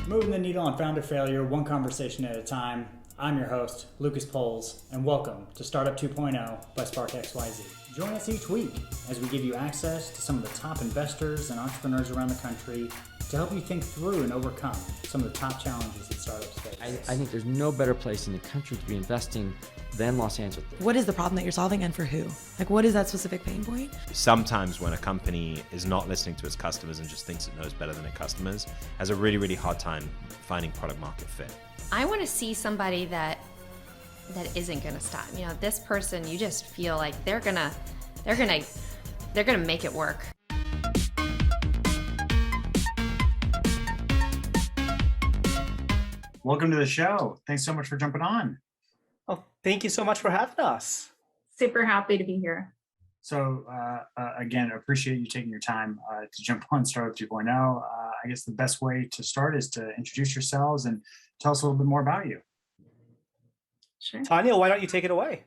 Moving the needle on founder failure, one conversation at a time. I'm your host, Lucas Poles, and welcome to Startup 2.0 by Spark XYZ. Join us each week as we give you access to some of the top investors and entrepreneurs around the country to help you think through and overcome some of the top challenges that startups face. I think there's no better place in the country to be investing than Los Angeles. What is the problem that you're solving and for who? Like, what is that specific pain point? Sometimes when a company is not listening to its customers and just thinks it knows better than its customers, has a really, really hard time finding product market fit. I want to see somebody that isn't going to stop. You know, this person, you just feel like they're gonna make it work. Welcome to the show. Thanks so much for jumping on. Oh, thank you so much for having us. Super happy to be here. So again, appreciate you taking your time to jump on Startup 2.0. I guess the best way to start is to introduce yourselves and tell us a little bit more about you. Sure. Tanya, why don't you take it away?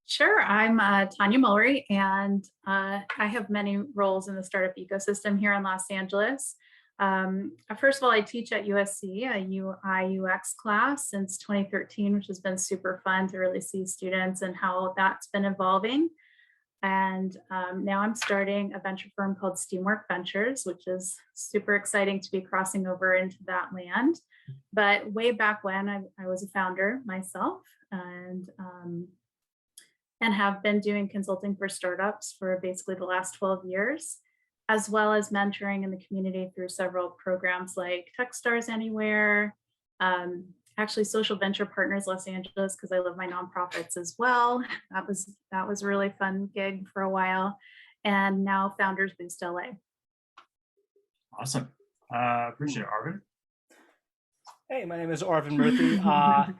Sure. I'm Tanya Mulligan, and I have many roles in the startup ecosystem here in Los Angeles. First of all, I teach at USC, a UI UX class since 2013, which has been super fun to really see students and how that's been evolving. And now I'm starting a venture firm called Steamwork Ventures, which is super exciting to be crossing over into that land. But way back when I was a founder myself and have been doing consulting for startups for basically the last 12 years, as well as mentoring in the community through several programs like Techstars Anywhere, actually Social Venture Partners Los Angeles, because I love my nonprofits as well. That was a really fun gig for a while. And now Founders Boost LA. Awesome. Appreciate it, Arvin. Hey, my name is Orphan Murthy.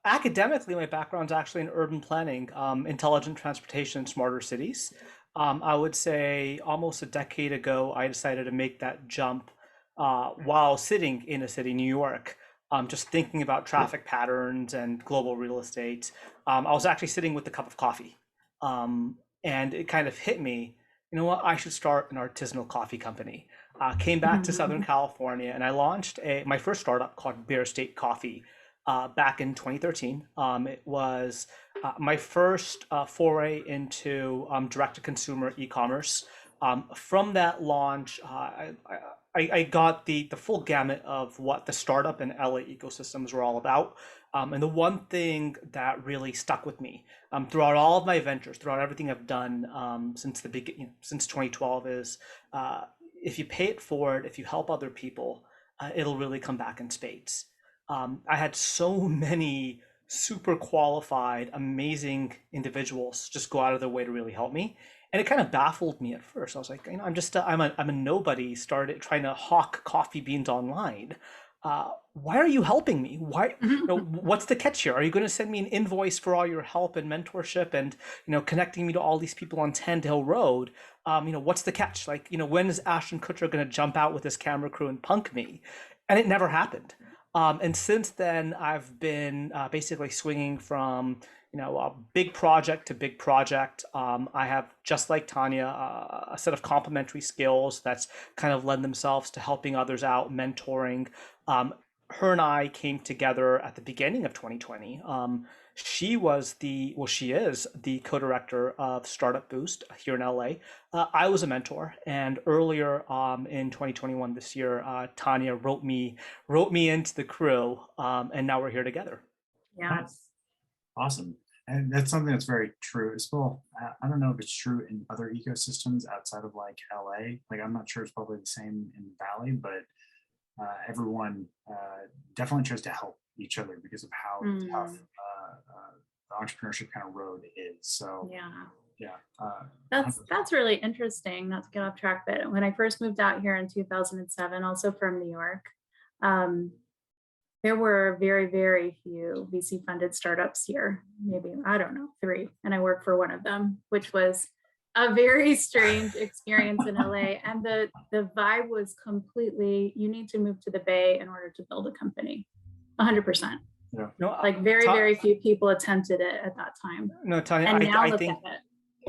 Academically, my background is actually in urban planning, intelligent transportation, smarter cities. I would say almost a decade ago, I decided to make that jump while sitting in a city, New York, just thinking about traffic patterns and global real estate. I was actually sitting with a cup of coffee, and it kind of hit me, you know what, I should start an artisanal coffee company. Came back to Southern California, and I launched my first startup called Bear State Coffee back in 2013. It was my first foray into direct-to-consumer e-commerce. From that launch, I got the full gamut of what the startup and LA ecosystems were all about. And the one thing that really stuck with me throughout all of my ventures, throughout everything I've done since the beginning, since 2012, is if you pay it forward, if you help other people, it'll really come back in spades. I had so many super qualified, amazing individuals just go out of their way to really help me. And it kind of baffled me at first. I was like, you know, I'm a nobody, started trying to hawk coffee beans online. Why are you helping me? Why, you know, what's the catch here? Are you going to send me an invoice for all your help and mentorship and, you know, connecting me to all these people on Tand Hill Road? You know, what's the catch? Like, you know, when is Ashton Kutcher going to jump out with his camera crew and punk me? And it never happened. And since then, I've been basically swinging from, you know, a big project to big project. I have, just like Tanya, a set of complementary skills that's kind of lend themselves to helping others out, mentoring. Her and I came together at the beginning of 2020. She is the co-director of Startup Boost here in LA. I was a mentor, and earlier in 2021, this year, Tanya wrote me into the crew, and now we're here together. Yes. Awesome. And that's something that's very true as well. I don't know if it's true in other ecosystems outside of like LA. Like, I'm not sure it's probably the same in the Valley, but everyone definitely tries to help each other because of how tough the entrepreneurship kind of road is. So that's really interesting. Not to get off track, but when I first moved out here in 2007, also from New York, there were very, very few VC funded startups here. Maybe, I don't know, 3, and I worked for one of them, which was a very strange experience in LA. And the vibe was completely, you need to move to the Bay in order to build a company, 100%. Yeah. No, Like very few people attempted it at that time. No, Tanya, And now I look think at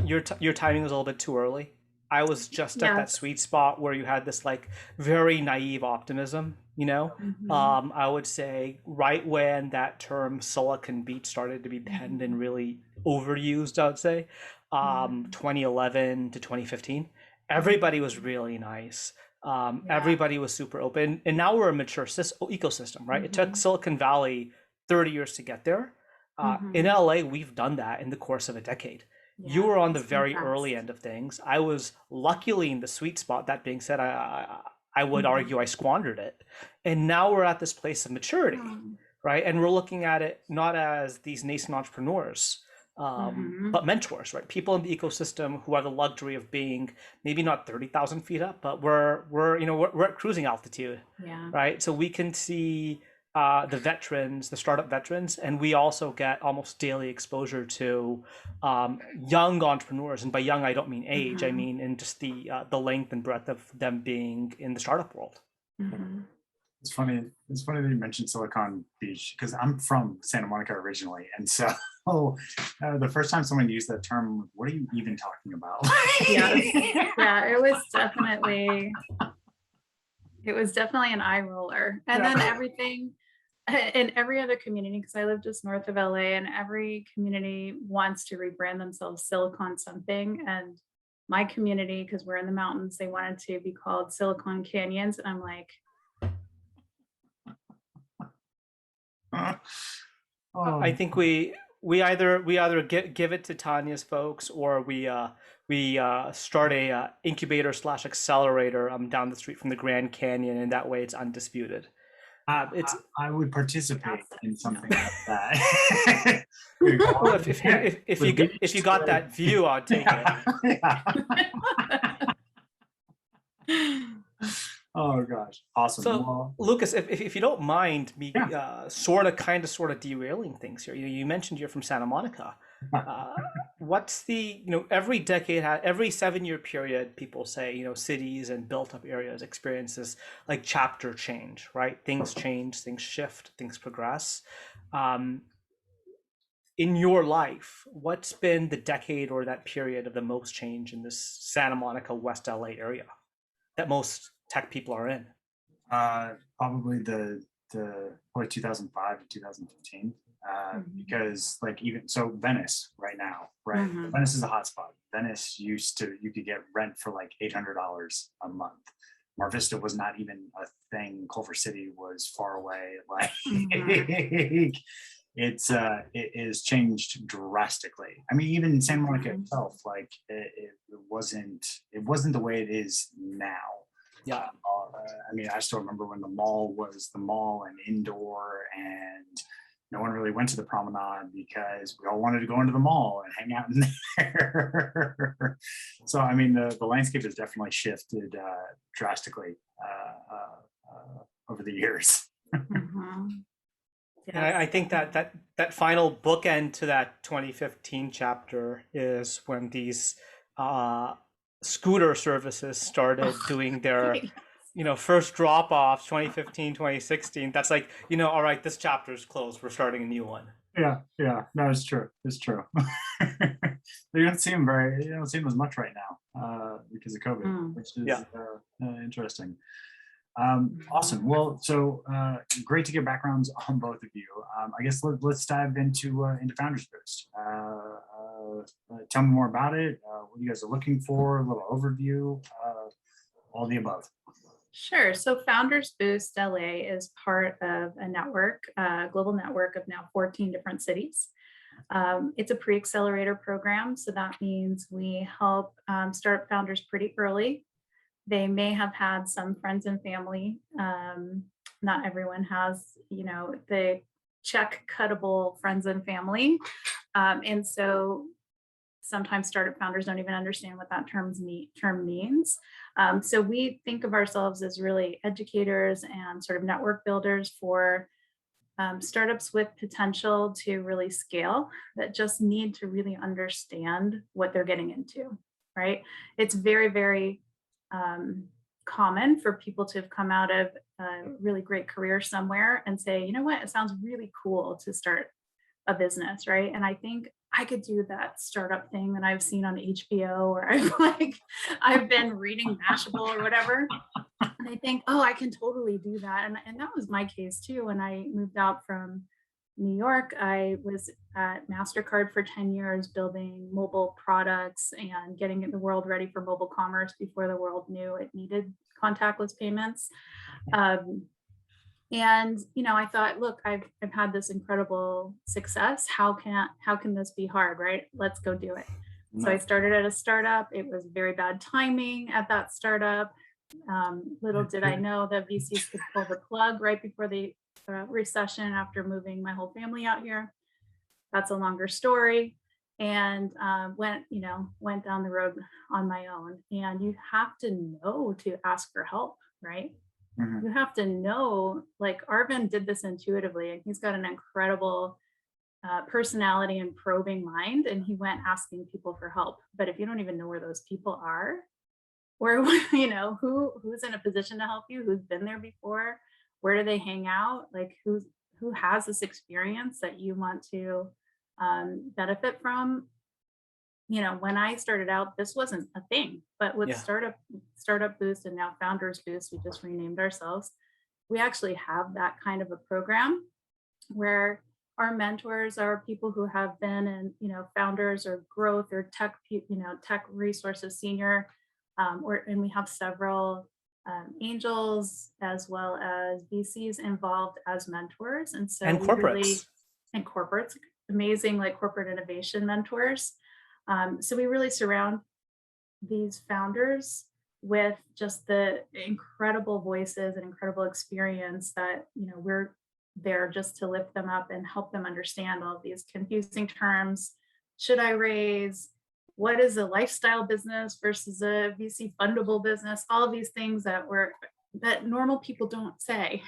it. your timing was a little bit too early. I was just at that sweet spot where you had this like very naive optimism You know, Mhm. I would say right when that term Silicon Beach started to be penned and really overused, I would say, Mhm. 2011 to 2015, everybody was really nice. Yeah. Everybody was super open, and now we're a mature ecosystem, right? It took Mhm. Silicon Valley 30 years to get there. In Mhm. LA, we've done that in the course of a decade. You Yeah, were on the it's been very early fast. end of things. I was luckily in the sweet spot. That being said, I would Mhm. argue I squandered it. And now we're at this place of maturity, Um, right? And we're looking at it not as these nascent entrepreneurs, mhm. but mentors, right? People in the ecosystem who have the luxury of being maybe not 30,000 feet up, but we're at cruising altitude, Yeah. right? So we can see the veterans, the startup veterans, and we also get almost daily exposure to young entrepreneurs. And by young, I don't mean age; I Mhm. mean in just the length and breadth of them being in the startup world. Mhm. It's funny. It's funny that you mentioned Silicon Beach because I'm from Santa Monica originally, and so the first time someone used that term, what are you even talking about? Yes. Yeah, it was definitely an eye roller. And then Yeah. everything in every other community, because I live just north of LA, and every community wants to rebrand themselves Silicon something. And my community, because we're in the mountains, they wanted to be called Silicon Canyons. And I'm like, I Oh, think we either give it to Tanya's folks, or we start a incubator slash accelerator down the street from the Grand Canyon, and that way it's undisputed. I, It's I would participate that's in it. No. something like that. Good well, God. With if you beach, got like, that view, I'd take it. yeah. Oh gosh, awesome. So, Well, Lucas, if you don't mind me yeah. sort of derailing things here, you mentioned you're from Santa Monica. Uh, what's every decade, every 7 year period, people say, cities and built up areas experiences like chapter change, right? Things change, things shift, things progress. Um, in your life, what's been the decade or that period of the most change in this Santa Monica, West LA area that most tech people are in? Probably the probably 2005 to 2015. Mhm. Because like even so Venice right now, right? Mhm. Venice is a hotspot. Venice you could get rent for like $800 a month. Mar Vista was not even a thing. Culver City was far away. Like Mhm. it is changed drastically. I mean, even in Santa Monica Mhm. itself, like it wasn't the way it is now. Yeah. I mean, I still remember when the mall was the mall and indoor, and no one really went to the promenade because we all wanted to go into the mall and hang out in there. So, I mean, the landscape has definitely shifted drastically over the years. Mhm. And Yes. I think that final bookend to that 2015 chapter is when these uh, scooter services started doing their, first drop offs, 2015, 2016. That's like, all right, this chapter is closed. We're starting a new one. Yeah, no, it's true. It's true. You don't see them as much right now because of COVID, Mm. which is Yeah. interesting. Mhm. Awesome. Well, so great to get backgrounds on both of you. I guess let's dive into Founders Boost. Tell me more about it. What you guys are looking for. A little overview. All the above. Sure. So Founders Boost LA is part of a network, a global network of now 14 different cities. It's a pre-accelerator program. So that means we help startup founders pretty early. They may have had some friends and family. Not everyone has, the check cuttable friends and family. And so sometimes startup founders don't even understand what that term means. So we think of ourselves as really educators and sort of network builders for startups with potential to really scale that just need to really understand what they're getting into, right? It's very, very um, common for people to have come out of a really great career somewhere and say, you know what, it sounds really cool to start a business, right? And I think I could do that startup thing that I've seen on HBO, or I've been reading Mashable or whatever. And they think, oh, I can totally do that. And that was my case too. When I moved out from New York, I was at MasterCard for 10 years building mobile products and getting the world ready for mobile commerce before the world knew it needed contactless payments. And I thought, look, I've had this incredible success. How can this be hard, right? Let's go do it. So I started at a startup. It was very bad timing at that startup. Little did I know that VCs could pull the plug right before the recession after moving my whole family out here. That's a longer story. And went down the road on my own. And you have to know to ask for help, right? Mm-hmm. You have to know, like Arvin did this intuitively, and he's got an incredible personality and probing mind, and he went asking people for help. But if you don't even know where those people are, or who's in a position to help you, who's been there before, where do they hang out, like who has this experience that you want to benefit from. When I started out, this wasn't a thing, but with Startup Boost and now Founders Boost, we just renamed ourselves. We actually have that kind of a program where our mentors are people who have been in, founders or growth or tech, tech resources senior, and we have several angels as well as VCs involved as mentors. And so corporates. And corporates, amazing like corporate innovation mentors. So we really surround these founders with just the incredible voices and incredible experience that, we're there just to lift them up and help them understand all of these confusing terms. Should I raise? What is a lifestyle business versus a VC fundable business? All of these things that normal people don't say.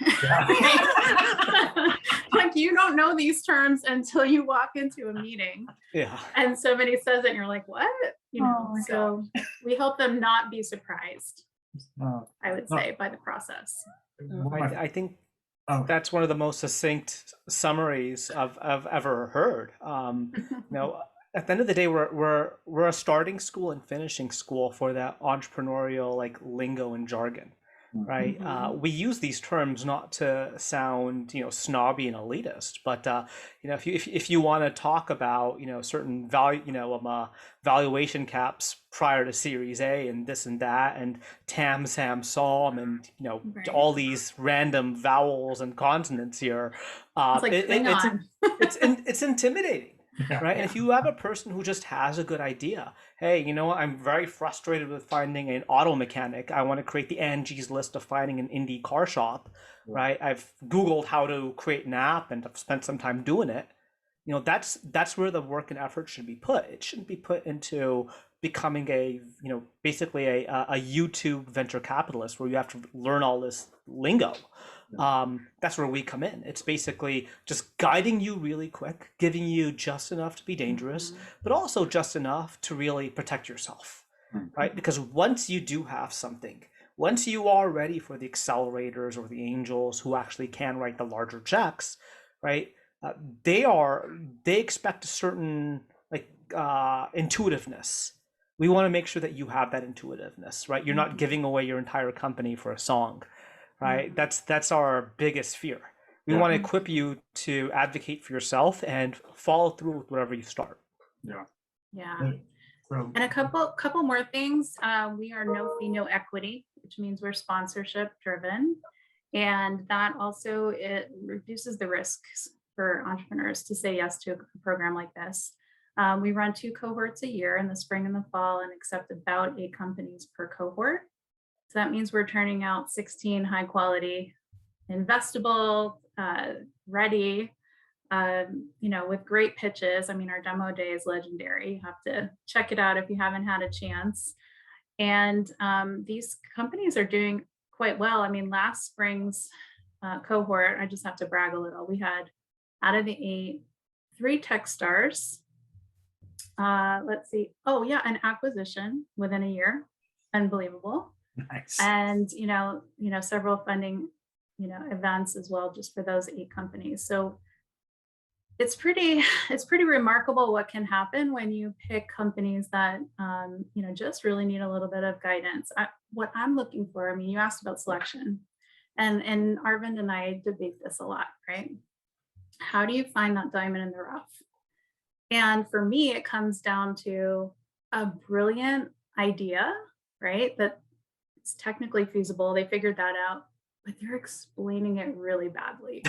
Like you don't know these terms until you walk into a meeting. Yeah. And somebody says it and you're like, what? So we help them not be surprised, I would say, by the process. I think that's one of the most succinct summaries I've ever heard. At the end of the day, we're a starting school and finishing school for that entrepreneurial like lingo and jargon, right? Mm-hmm. We use these terms not to sound snobby and elitist, but if you want to talk about certain value valuation caps prior to Series A and this and that and TAM, SAM, SOM and right. all these random vowels and consonants here, it's intimidating. Yeah. Right. And if you have a person who just has a good idea, hey, I'm very frustrated with finding an auto mechanic. I want to create the Angie's list of finding an indie car shop. Yeah. Right. I've Googled how to create an app and I've spent some time doing it. That's where the work and effort should be put. It shouldn't be put into becoming basically a YouTube venture capitalist where you have to learn all this lingo. That's where we come in. It's basically just guiding you really quick, giving you just enough to be dangerous, but also just enough to really protect yourself, right? Because once you do have something, once you are ready for the accelerators or the angels who actually can write the larger checks, right? They expect a certain intuitiveness. We want to make sure that you have that intuitiveness, right? You're not giving away your entire company for a song. Right. That's our biggest fear. We want to equip you to advocate for yourself and follow through with whatever you start. Yeah. And a couple more things. We are no fee, no equity, which means we're sponsorship driven. And that also, it reduces the risks for entrepreneurs to say yes to a program like this. We run 2 cohorts a year in the spring and the fall and accept about 8 companies per cohort. So that means we're turning out 16 high quality, investable, ready, with great pitches. I mean, our demo day is legendary. You have to check it out if you haven't had a chance. And these companies are doing quite well. I mean, last spring's cohort, I just have to brag a little. We had out of the 8, 3 tech stars. Let's see. Oh yeah, an acquisition within a year. Unbelievable. Nice. And several funding events as well just for those 8 companies. So it's pretty remarkable what can happen when you pick companies that just really need a little bit of guidance. What I'm looking for, I mean, you asked about selection, and Arvind and I debate this a lot, right? How do you find that diamond in the rough? And for me, it comes down to a brilliant idea, right? That it's technically feasible. They figured that out, but they're explaining it really badly.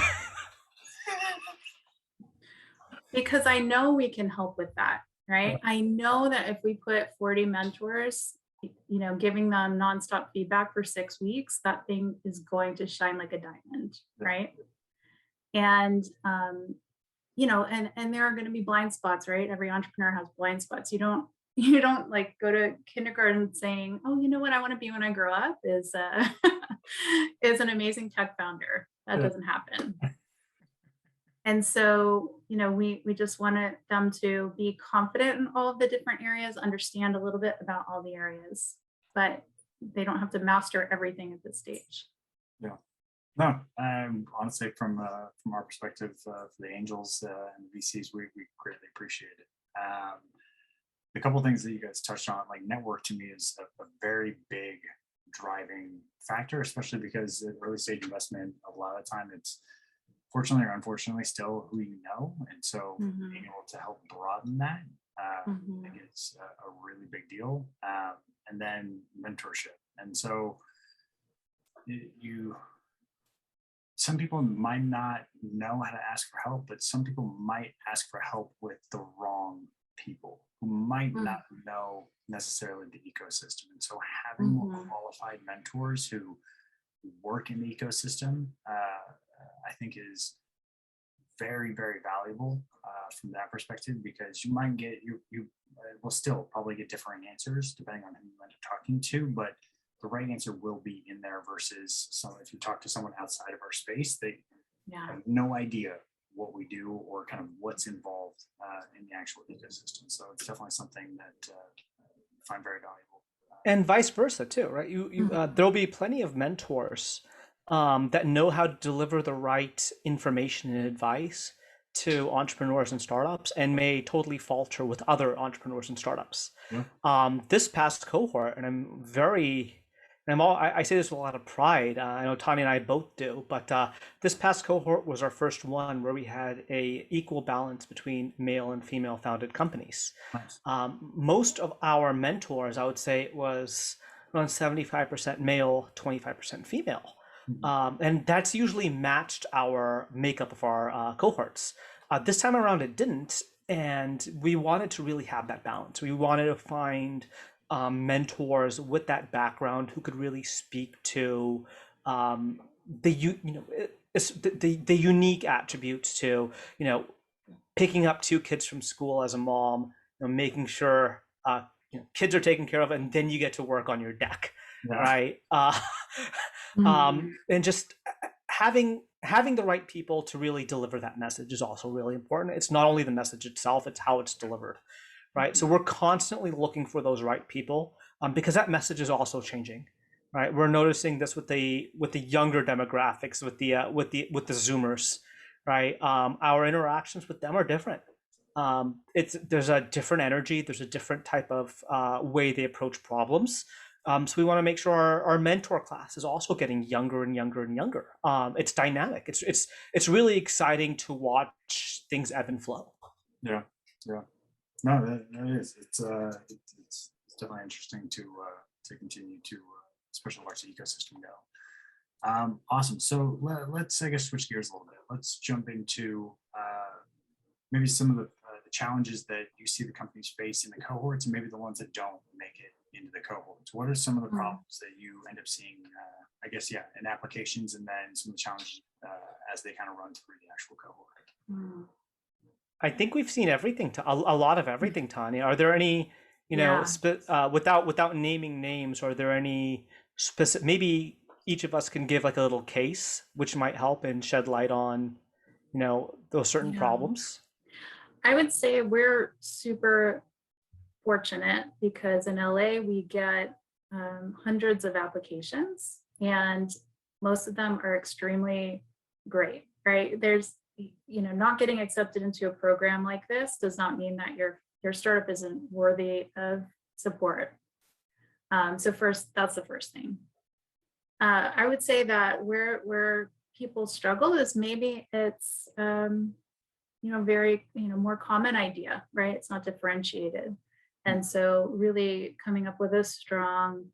Because I know we can help with that, right? I know that if we put 40 mentors, giving them nonstop feedback for 6 weeks, that thing is going to shine like a diamond, right? And, and there are going to be blind spots, right? Every entrepreneur has blind spots. You don't like go to kindergarten saying, oh, you know what I want to be when I grow up is an amazing tech founder. That doesn't happen. And so, we just wanted them to be confident in all of the different areas, understand a little bit about all the areas, but they don't have to master everything at this stage. Yeah. No, honestly, from our perspective, for the angels and the VCs, we greatly appreciate it. The couple of things that you guys touched on, like network to me is a very big driving factor, especially because at early stage investment, a lot of the time it's fortunately or unfortunately still who you know. And so being able to help broaden that, I think it's a really big deal. And then mentorship. And so some people might not know how to ask for help, but some people might ask for help with the wrong people who might not know necessarily the ecosystem. And so having more qualified mentors who work in the ecosystem, I think is very, very valuable from that perspective, because you might get, you will still probably get differing answers depending on who you end up talking to, but the right answer will be in there versus if you talk to someone outside of our space, they have no idea what we do or kind of what's involved in the actual ecosystem. So it's definitely something that I find very valuable. And vice versa too, right? There'll be plenty of mentors that know how to deliver the right information and advice to entrepreneurs and startups, and may totally falter with other entrepreneurs and startups. This past cohort, and I say this with a lot of pride. I know Tanya and I both do, but this past cohort was our first one where we had a equal balance between male and female founded companies. Nice. Most of our mentors, I would say, it was around 75% male, 25% female. And that's usually matched our makeup of our cohorts. This time around, it didn't. And we wanted to really have that balance. We wanted to find mentors with that background who could really speak to the unique attributes to, picking up 2 kids from school as a mom, making sure kids are taken care of, and then you get to work on your deck, right? And just having the right people to really deliver that message is also really important. It's not only the message itself, it's how it's delivered. Right, so we're constantly looking for those right people because that message is also changing. Right, we're noticing this with the younger demographics, with the Zoomers. Right, our interactions with them are different. There's a different energy. There's a different type of way they approach problems. So we want to make sure our mentor class is also getting younger and younger and younger. It's dynamic. It's really exciting to watch things ebb and flow. Yeah. No, that is. It's definitely interesting to continue to, especially watch the ecosystem go. Awesome. So let's, I guess, switch gears a little bit. Let's jump into maybe some of the challenges that you see the companies face in the cohorts, and maybe the ones that don't make it into the cohorts. What are some of the problems that you end up seeing, I guess, in applications, and then some of the challenges as they kind of run through the actual cohort? I think we've seen everything, a lot of everything, Tanya. Are there any, without naming names, are there any specific, maybe each of us can give like a little case, which might help and shed light on, those certain problems? I would say we're super fortunate because in LA, we get hundreds of applications, and most of them are extremely great, right? There's not getting accepted into a program like this does not mean that your startup isn't worthy of support. So first, that's the first thing. I would say that where people struggle is maybe it's very more common idea, right? It's not differentiated, and so really coming up with a strong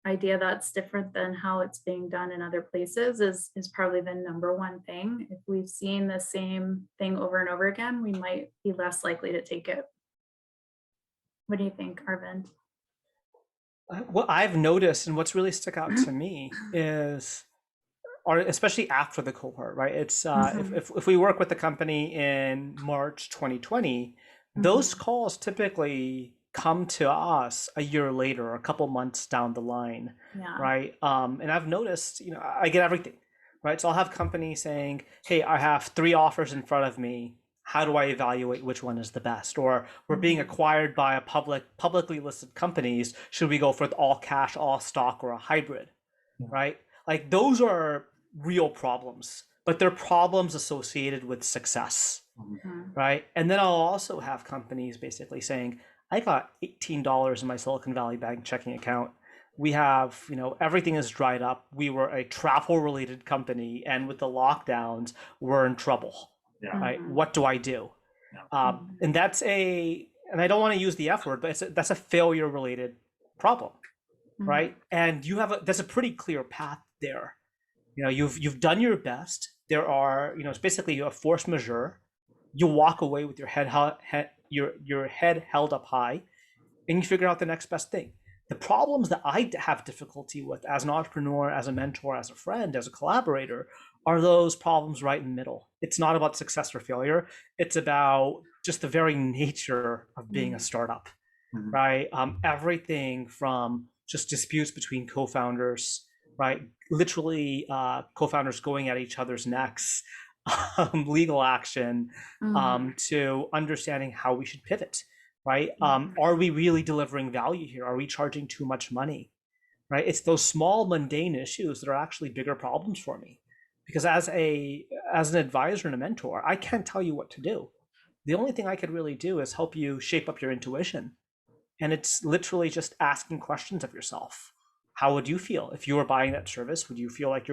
idea that's different than how it's being done in other places is probably the number one thing. If we've seen the same thing over and over again, we might be less likely to take it. What do you think, Arvind? What I've noticed and what's really stuck out to me is, or especially after the cohort, right? It's if we work with the company in March 2020, those calls typically come to us a year later, a couple months down the line, right? And I've noticed, I get everything, right? So I'll have companies saying, hey, I have 3 offers in front of me. How do I evaluate which one is the best? Or we're being acquired by a publicly listed companies. Should we go for all cash, all stock, or a hybrid, right? Like those are real problems, but they're problems associated with success, right? And then I'll also have companies basically saying, I got $18 in my Silicon Valley Bank checking account. We have, everything is dried up. We were a travel related company, and with the lockdowns, we're in trouble. Right? What do I do? And and I don't want to use the F word, but that's a failure related problem, right? And there's a pretty clear path there. You've done your best. There are, it's basically a force majeure. You walk away with your head held up high, and you figure out the next best thing. The problems that I have difficulty with as an entrepreneur, as a mentor, as a friend, as a collaborator, are those problems right in the middle. It's not about success or failure. It's about just the very nature of being a startup, right? Everything from just disputes between co-founders, right? Literally co-founders going at each other's necks, legal action, to understanding how we should pivot, right? Are we really delivering value here? Are we charging too much money, right? It's those small mundane issues that are actually bigger problems for me. Because as an advisor and a mentor, I can't tell you what to do. The only thing I could really do is help you shape up your intuition. And it's literally just asking questions of yourself. How would you feel if you were buying that service? Would you feel like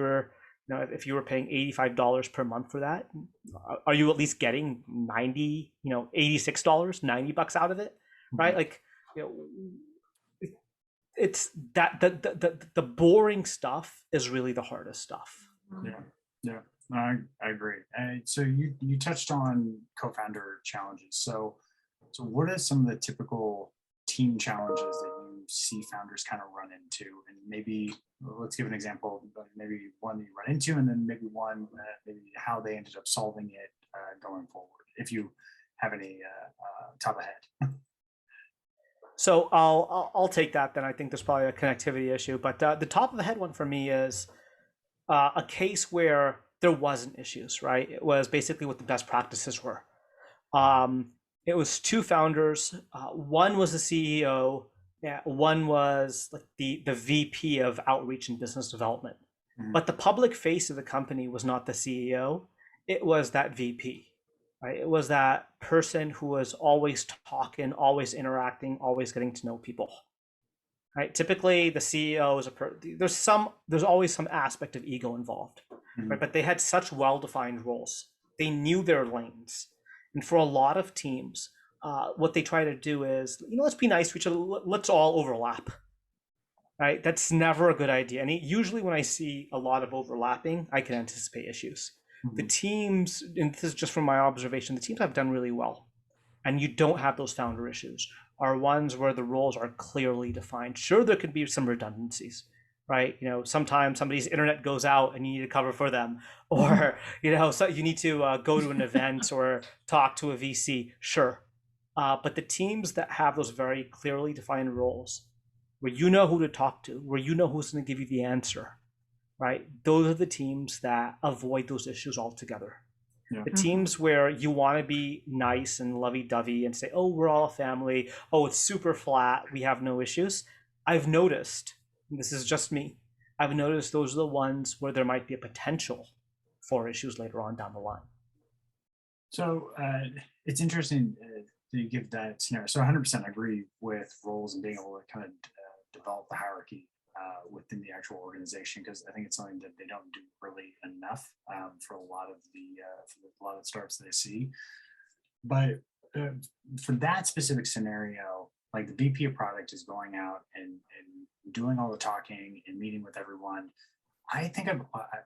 if you were paying $85 per month for that, are you at least getting $86, $90 out of it, right? Like, it's that the boring stuff is really the hardest stuff. Yeah, I agree. So you touched on co-founder challenges. So what are some of the typical team challenges that you see founders kind of run into? And maybe let's give an example, maybe one that you run into, and then maybe one, maybe how they ended up solving it going forward, if you have any top of head. So I'll take that then. I think there's probably a connectivity issue, but the top of the head one for me is a case where there wasn't issues, right? It was basically what the best practices were. It was 2 founders. One was the CEO. One was like the VP of outreach and business development. But the public face of the company was not the CEO. It was that VP, right? It was that person who was always talking, always interacting, always getting to know people. Right? Typically, the CEO is there's always some aspect of ego involved, right? But they had such well-defined roles. They knew their lanes, and for a lot of teams, what they try to do is, let's be nice to each other. Let's all overlap, right? That's never a good idea. And usually, when I see a lot of overlapping, I can anticipate issues. The teams, and this is just from my observation, the teams have done really well, and you don't have those founder issues, are ones where the roles are clearly defined. Sure, there could be some redundancies, right? Sometimes somebody's internet goes out and you need to cover for them, or so you need to go to an event or talk to a VC. Sure, but the teams that have those very clearly defined roles, where you know who to talk to, where you know who's going to give you the answer, right? Those are the teams that avoid those issues altogether. The teams where you want to be nice and lovey-dovey and say, oh, we're all a family. Oh, it's super flat. We have no issues. I've noticed, and this is just me, I've noticed those are the ones where there might be a potential for issues later on down the line. So it's interesting that you give that scenario. So 100% agree with roles and being able to kind of develop the hierarchy within the actual organization, because I think it's something that they don't do really enough for a lot of the startups that I see. But for that specific scenario, like the VP of product is going out and doing all the talking and meeting with everyone. I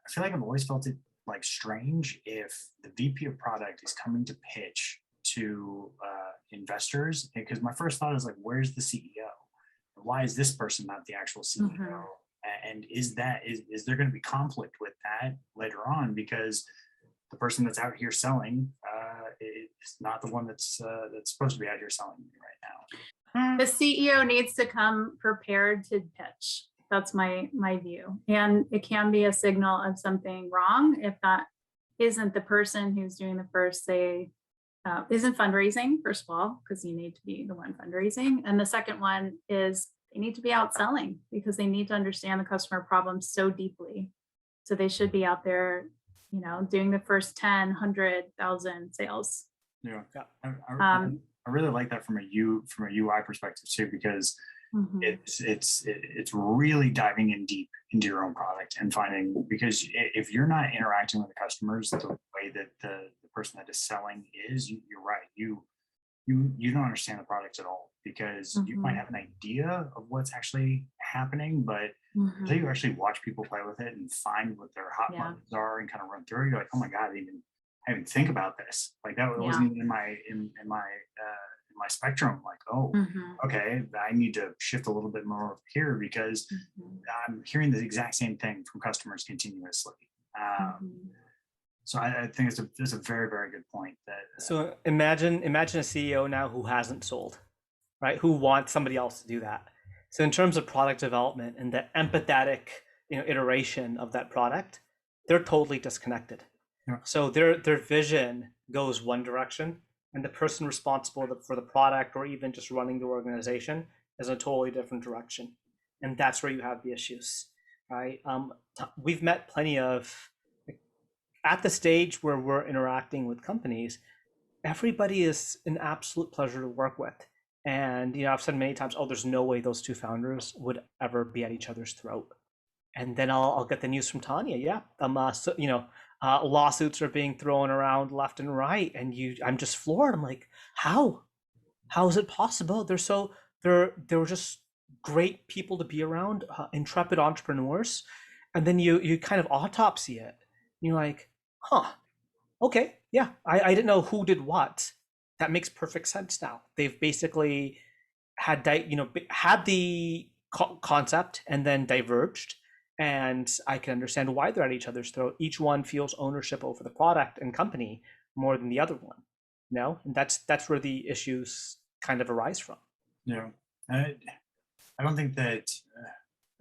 feel like I've always felt it like strange if the VP of product is coming to pitch to investors, because my first thought is like, where's the CEO? Why is this person not the actual CEO? And is there going to be conflict with that later on? Because the person that's out here selling is not the one that's supposed to be out here selling right now. The CEO needs to come prepared to pitch. That's my view. And it can be a signal of something wrong if that isn't the person who's doing the first, say, isn't fundraising, first of all, because you need to be the one fundraising. And the second one is they need to be out selling, because they need to understand the customer problem so deeply. So they should be out there, doing the first 10, 100,000 sales. Yeah. I really like that from a UI perspective too, because it's really diving in deep into your own product and finding, because if you're not interacting with the customers the way that the person that is selling is, you're right, you don't understand the product at all, because you might have an idea of what's actually happening, but until you actually watch people play with it and find what their hot buttons are and kind of run through, you're like, oh my god, I didn't think about this. Like that wasn't even in my spectrum. Like, oh, okay, I need to shift a little bit more here, because I'm hearing the exact same thing from customers continuously. So I think it's a very, very good point. So imagine a CEO now who hasn't sold, right? Who wants somebody else to do that. So in terms of product development and the empathetic, iteration of that product, they're totally disconnected. Yeah. So their vision goes one direction, and the person responsible for the product or even just running the organization is a totally different direction. And that's where you have the issues, right? We've met plenty of, at the stage where we're interacting with companies, everybody is an absolute pleasure to work with. And, I've said many times, oh, there's no way those two founders would ever be at each other's throat. And then I'll get the news from Tanya. Yeah. Lawsuits are being thrown around left and right. And I'm just floored. I'm like, how is it possible? They're just great people to be around, intrepid entrepreneurs. And then you kind of autopsy it. You're like, okay, yeah, I didn't know who did what. That makes perfect sense now. They've basically had the concept and then diverged, and I can understand why they're at each other's throat. Each one feels ownership over the product and company more than the other one. And that's where the issues kind of arise from. Yeah, I don't think that,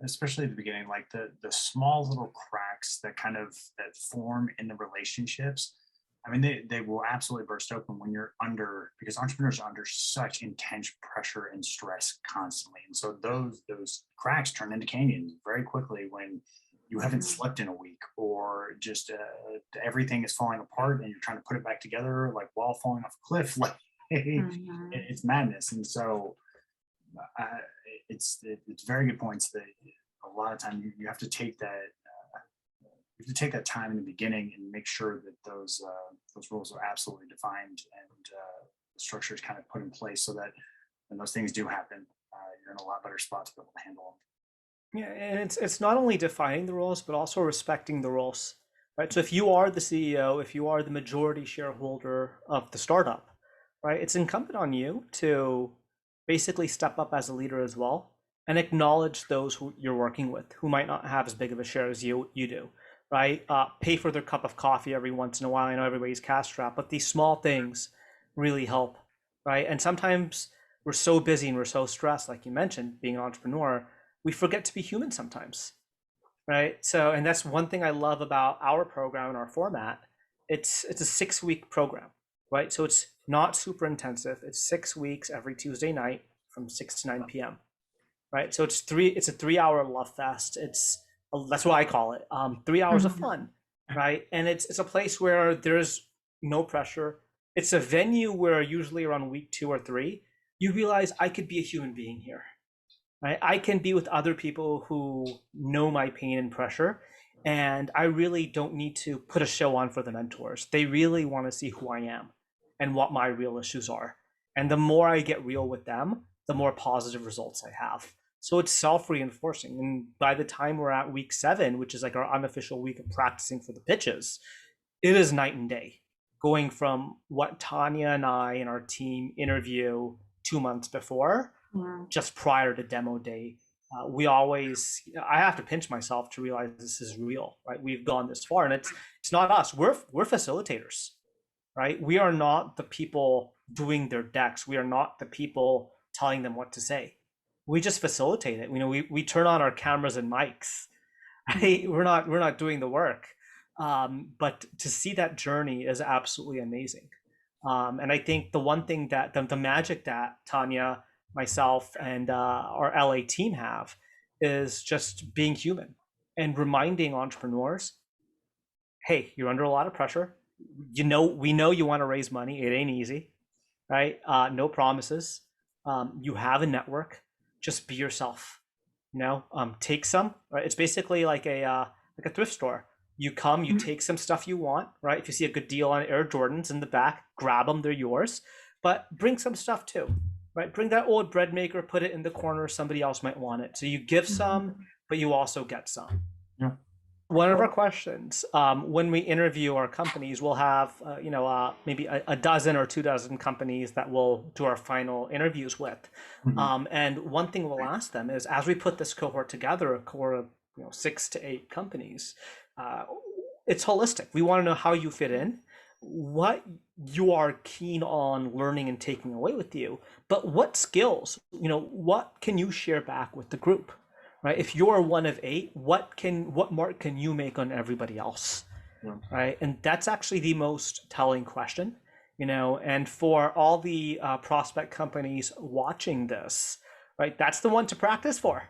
especially at the beginning, like the small little cracks that form in the relationships, I mean, they will absolutely burst open when you're because entrepreneurs are under such intense pressure and stress constantly. And so those cracks turn into canyons very quickly when you haven't slept in a week, or just everything is falling apart and you're trying to put it back together like wall falling off a cliff. Like it's madness. And so it's very good points that a lot of time you have to take that time in the beginning and make sure that those rules are absolutely defined and the structure is kind of put in place, so that when those things do happen, you're in a lot better spot to be able to handle them. Yeah, and it's not only defining the roles, but also respecting the roles, right? So if you are the CEO, if you are the majority shareholder of the startup, right, it's incumbent on you to basically step up as a leader as well and acknowledge those who you're working with who might not have as big of a share as you do. Right? Pay for their cup of coffee every once in a while. I know everybody's cash strapped, but these small things really help, right? And sometimes we're so busy and we're so stressed, like you mentioned, being an entrepreneur, we forget to be human sometimes, right? So, and that's one thing I love about our program and our format. It's a 6-week program, right? So it's not super intensive. It's 6 weeks every Tuesday night from 6 to 9 p.m., right? So it's a 3-hour love fest. That's what I call it. 3 hours of fun, right? And it's a place where there's no pressure, It's a venue where usually around week 2 or 3, you realize I could be a human being here. Right? I can be with other people who know my pain and pressure, and I really don't need to put a show on for the mentors. They really want to see who I am and what my real issues are. And the more I get real with them, the more positive results I have. So it's self-reinforcing. And by the time we're at week 7, which is like our unofficial week of practicing for the pitches, it is night and day. Going from what Tanya and I and our team interview 2 months before, just prior to demo day, I have to pinch myself to realize this is real, right? We've gone this far, and it's not us. We're facilitators, right? We are not the people doing their decks. We are not the people telling them what to say. We just facilitate it. You know, we turn on our cameras and mics. Right? We're not doing the work. But to see that journey is absolutely amazing. And I think the one thing that the magic that Tanya, myself, and our LA team have is just being human and reminding entrepreneurs, hey, you're under a lot of pressure. We know you want to raise money. It ain't easy, right? No promises. You have a network. Just be yourself. Take some. Right? It's basically like a thrift store. You come, you take some stuff you want, right? If you see a good deal on Air Jordans in the back, grab them, they're yours. But bring some stuff too, right? Bring that old bread maker, put it in the corner, somebody else might want it. So you give some, but you also get some. Yeah. One of our questions, when we interview our companies, we'll have, maybe a dozen or 2 dozen companies that we'll do our final interviews with. And one thing we'll ask them is, as we put this cohort together, a cohort of 6 to 8 companies, it's holistic. We want to know how you fit in, what you are keen on learning and taking away with you, but what skills, what can you share back with the group, right? If you're one of 8, what mark can you make on everybody else, right? And that's actually the most telling question, and for all the prospect companies watching this, right? That's the one to practice for.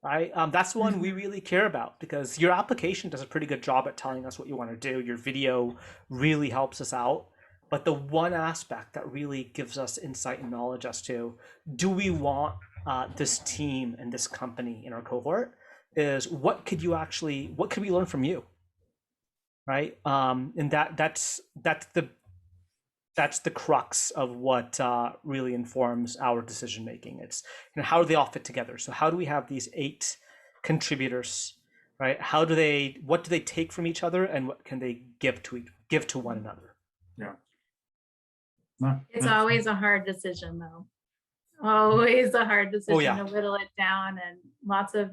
Right? That's the one we really care about, because your application does a pretty good job at telling us what you want to do. Your video really helps us out. But the one aspect that really gives us insight and knowledge as to, do we want this team and this company in our cohort, is what could we learn from you? Right? And that's the crux of what really informs our decision making. It's how do they all fit together? So how do we have these 8 contributors, right? What do they take from each other, and what can they give to one another? Yeah. No, It's always a hard decision, though. Always a hard decision to whittle it down, and lots of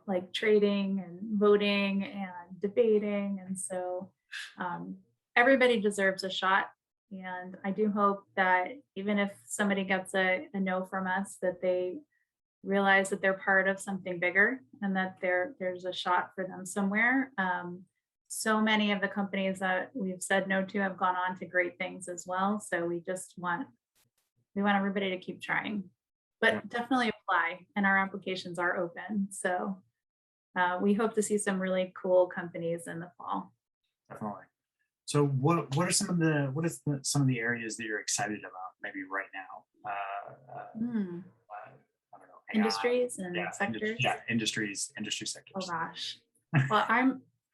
like trading and voting and debating, and so everybody deserves a shot. And I do hope that even if somebody gets a no from us, that they realize that they're part of something bigger, and that there's a shot for them somewhere. So many of the companies that we've said no to have gone on to great things as well. So we want everybody to keep trying, but definitely apply, and our applications are open. So we hope to see some really cool companies in the fall. Definitely. So what are some of the areas that you're excited about maybe right now? I don't know, AI, industries and sectors. Industry sectors. Oh gosh. Well,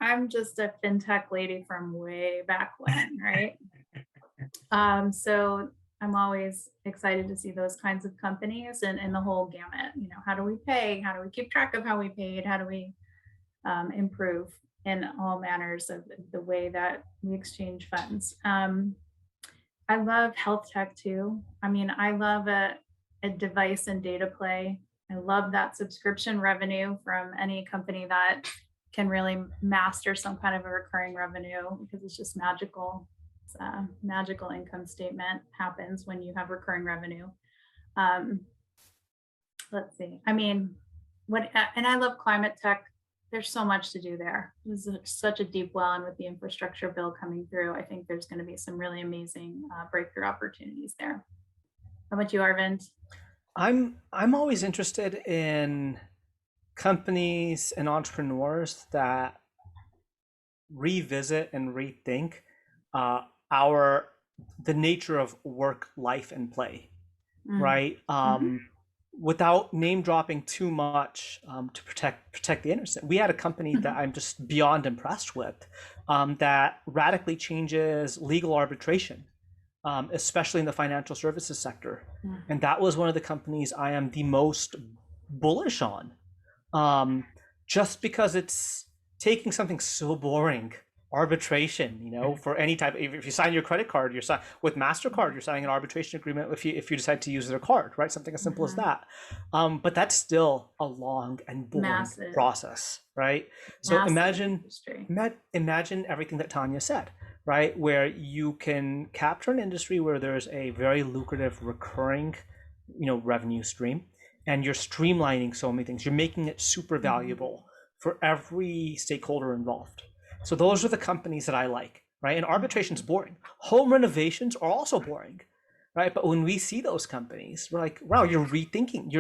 I'm just a fintech lady from way back when, right? So I'm always excited to see those kinds of companies and the whole gamut. How do we pay? How do we keep track of how we paid? How do we improve in all manners of the way that we exchange funds? I love health tech too. I love a device and data play. I love that subscription revenue from any company that can really master some kind of a recurring revenue, because it's just magical. It's a magical income statement happens when you have recurring revenue. Let's see. And I love climate tech. There's so much to do there. This is such a deep well, and with the infrastructure bill coming through, I think there's going to be some really amazing breakthrough opportunities there. How about you, Arvind? I'm always interested in companies and entrepreneurs that revisit and rethink our the nature of work, life, and play, Mm. right? Without name dropping too much, to protect the innocent. We had a company that I'm just beyond impressed with, that radically changes legal arbitration, especially in the financial services sector. And that was one of the companies I am the most bullish on, just because it's taking something so boring, arbitration, for any type. If you sign your credit card, you're with MasterCard, you're signing an arbitration agreement if you decide to use their card, right? Something as simple as that. But that's still a long and boring Massive. process, right? So Massive imagine everything that Tanya said, right? Where you can capture an industry where there's a very lucrative recurring, revenue stream, and you're streamlining so many things. You're making it super valuable for every stakeholder involved. So those are the companies that I like, right? And arbitration's boring. Home renovations are also boring, right? But when we see those companies, we're like, wow, you're rethinking.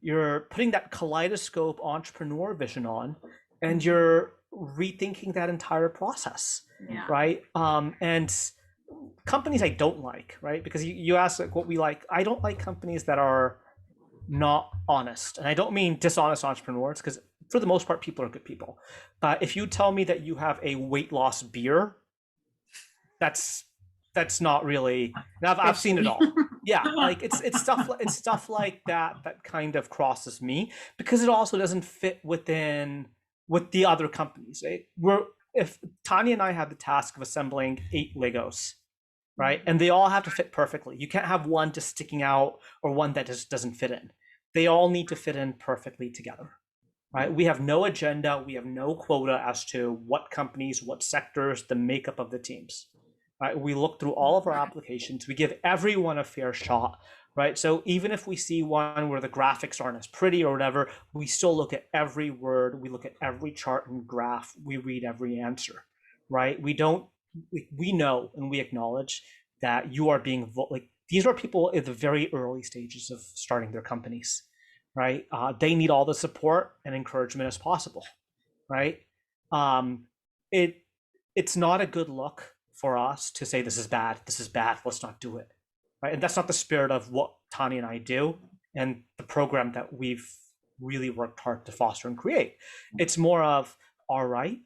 You're putting that kaleidoscope entrepreneur vision on, and you're rethinking that entire process, right? And companies I don't like, right? Because you asked like what we like. I don't like companies that are not honest, and I don't mean dishonest entrepreneurs, because for the most part, people are good people. But if you tell me that you have a weight loss beer, that's not really. Now I've seen it all. Yeah, like it's stuff like that kind of crosses me, because it also doesn't fit with the other companies. Right? If Tanya and I have the task of assembling 8 Legos, right, and they all have to fit perfectly. You can't have one just sticking out or one that just doesn't fit in. They all need to fit in perfectly together. Right? We have no agenda. We have no quota as to what companies, what sectors, the makeup of the teams. Right? We look through all of our applications. We give everyone a fair shot. Right? So even if we see one where the graphics aren't as pretty or whatever, we still look at every word. We look at every chart and graph. We read every answer. Right? We know and we acknowledge that you are being these are people at the very early stages of starting their companies. Right? They need all the support and encouragement as possible, right? It's not a good look for us to say this is bad, let's not do it, right? And that's not the spirit of what Tanya and I do and the program that we've really worked hard to foster and create. It's more of, all right,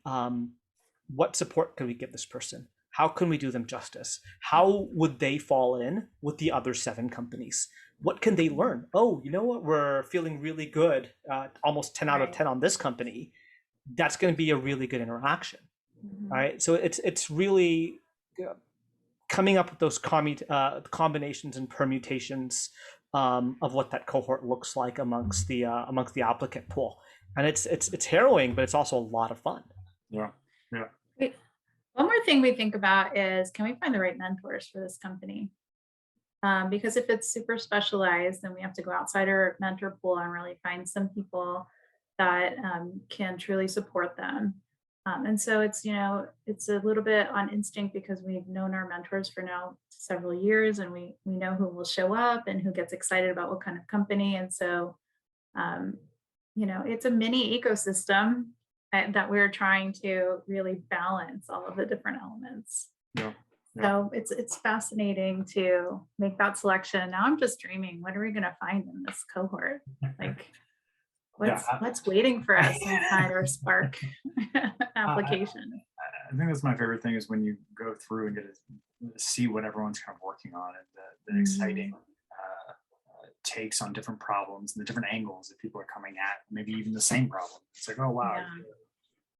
what support can we give this person? How can we do them justice? How would they fall in with the other 7 companies? What can they learn? Oh, you know what? We're feeling really good, almost 10 out of 10 on this company. That's going to be a really good interaction, right? So it's really coming up with those combinations and permutations of what that cohort looks like amongst the applicant pool, and it's harrowing, but it's also a lot of fun. Yeah. Wait, one more thing we think about is, can we find the right mentors for this company? Because if it's super specialized, then we have to go outside our mentor pool and really find some people that can truly support them. And so it's a little bit on instinct, because we've known our mentors for now several years, and we know who will show up and who gets excited about what kind of company. And so, it's a mini ecosystem that we're trying to really balance all of the different elements. Yeah. So it's fascinating to make that selection. Now I'm just dreaming, what are we going to find in this cohort? Like, what's waiting for us inside our Spark application? I think that's my favorite thing, is when you go through and get to see what everyone's kind of working on, and the exciting takes on different problems and the different angles that people are coming at, maybe even the same problem. It's like, oh wow,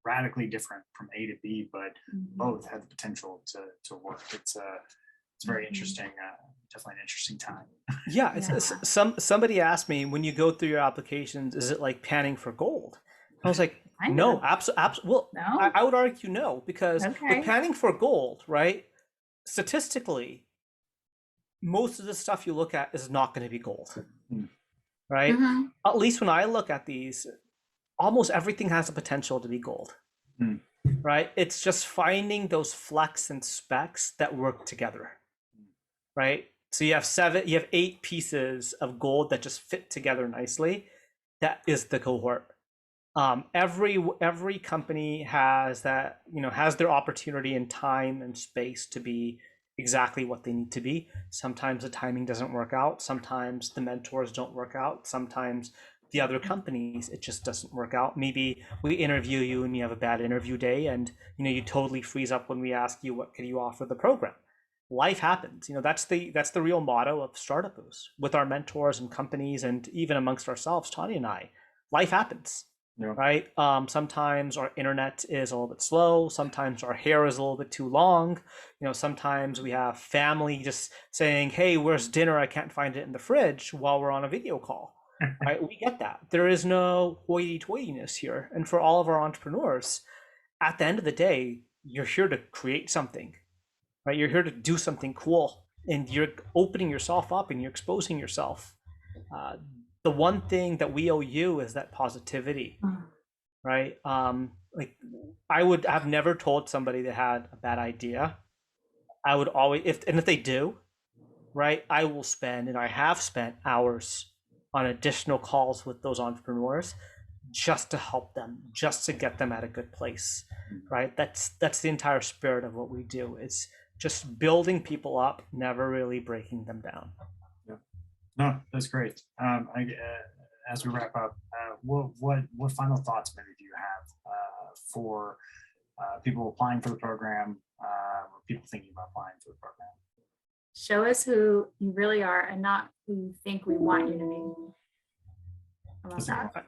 radically different from A to B, but both have the potential to work. It's very interesting. Definitely an interesting time. Yeah, somebody asked me, when you go through your applications, is it like panning for gold? I was like, no, absolutely. Well, no? I would argue no, because with panning for gold, right? Statistically, most of the stuff you look at is not going to be gold, right? At least when I look at these, almost everything has the potential to be gold, right? It's just finding those flecks and specks that work together, right? So you have 8 pieces of gold that just fit together nicely. That is the cohort. Every company has that, has their opportunity and time and space to be exactly what they need to be. Sometimes the timing doesn't work out. Sometimes the mentors don't work out. Sometimes the other companies, it just doesn't work out. Maybe we interview you and you have a bad interview day, and you totally freeze up when we ask you what can you offer the program. Life happens. That's the real motto of Startup Boost with our mentors and companies, and even amongst ourselves, Tanya and I. Life happens. Yeah. Right? Sometimes our internet is a little bit slow. Sometimes our hair is a little bit too long. Sometimes we have family just saying, "Hey, where's dinner? I can't find it in the fridge," while we're on a video call. Right? We get that. There is no hoity-toityness here. And for all of our entrepreneurs, at the end of the day, you're here to create something, right? You're here to do something cool, and you're opening yourself up and you're exposing yourself. The one thing that we owe you is that positivity, right? Like I would have never told somebody that had a bad idea. I would always, if they do, right, I will spend, and I have spent hours on additional calls with those entrepreneurs just to help them, just to get them at a good place, right? That's the entire spirit of what we do. It's just building people up, never really breaking them down. No, that's great. As we wrap up, what final thoughts maybe do you have for people applying for the program, or people thinking about applying for the program? Show us who you really are and not who you think we want you to be. How about that?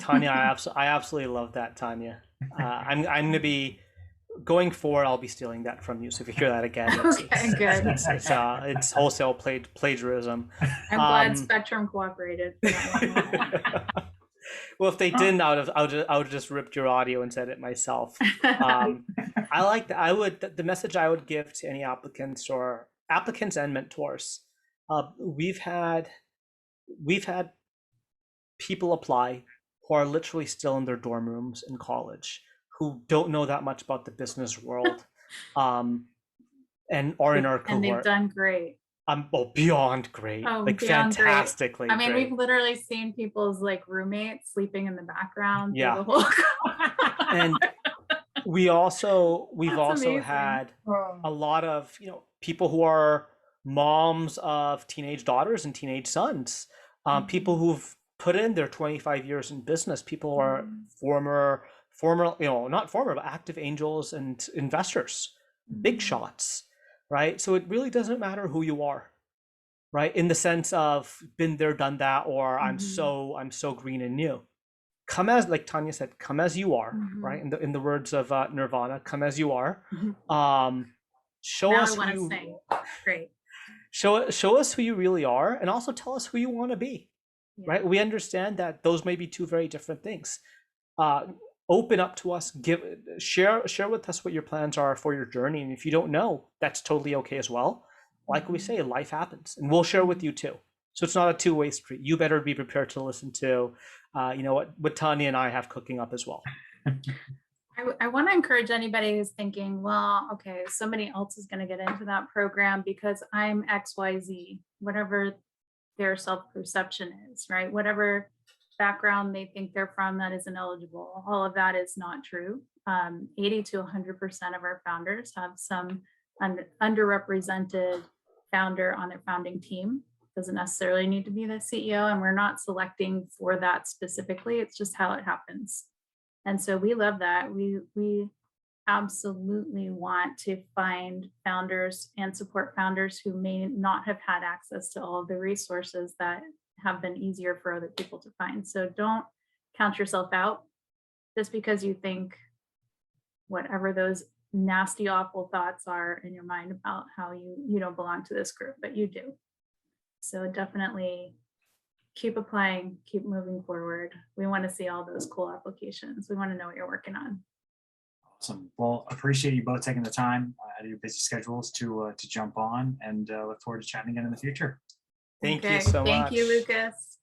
Tanya, I absolutely love that, Tanya. I'm going to be going forward. I'll be stealing that from you. So if you hear that again, Good. It's wholesale plagiarism. I'm glad Spectrum cooperated. Well, if they didn't, I would have just ripped your audio and said it myself. I like that. The message I would give to any applicants and mentors. We've had people apply who are literally still in their dorm rooms in college, who don't know that much about the business world, and are in our cohort. And they've done great. Beyond great, Beyond fantastically great. I mean, great. we've literally seen people's roommates sleeping in the background. Yeah. The whole And we've also amazing. had a lot of people who are moms of teenage daughters and teenage sons, people who've put in their 25 years in business, people who are former, not former, but active angels and investors, big shots, right? So it really doesn't matter who you are, right? In the sense of been there, done that, or I'm so green and new. Come as, like Tanya said, come as you are, right? In the words of Nirvana, come as you are. Show now us I who you sing. Great. show us who you really are, and also tell us who you want to be. Yeah. Right? We understand that those may be two very different things. Open up to us, share with us what your plans are for your journey. And if you don't know, that's totally okay as well. Like we say, life happens, and we'll share with you too. So it's not a two-way street. You better be prepared to listen to what Tanya and I have cooking up as well. I want to encourage anybody who's thinking, well, okay, somebody else is going to get into that program because I'm XYZ, whatever their self-perception is, right? Whatever background they think they're from that isn't eligible. All of that is not true. 80 to 100% of our founders have some underrepresented founder on their founding team. Doesn't necessarily need to be the CEO, and we're not selecting for that specifically. It's just how it happens. And so we love that. We absolutely want to find founders and support founders who may not have had access to all of the resources that have been easier for other people to find. So don't count yourself out just because you think whatever those nasty, awful thoughts are in your mind about how you don't belong to this group, but you do. So definitely keep applying, keep moving forward. We want to see all those cool applications. We want to know what you're working on. Awesome. Well, appreciate you both taking the time out of your busy schedules to jump on, and look forward to chatting again in the future. Thank you so much. Thank you, Lucas.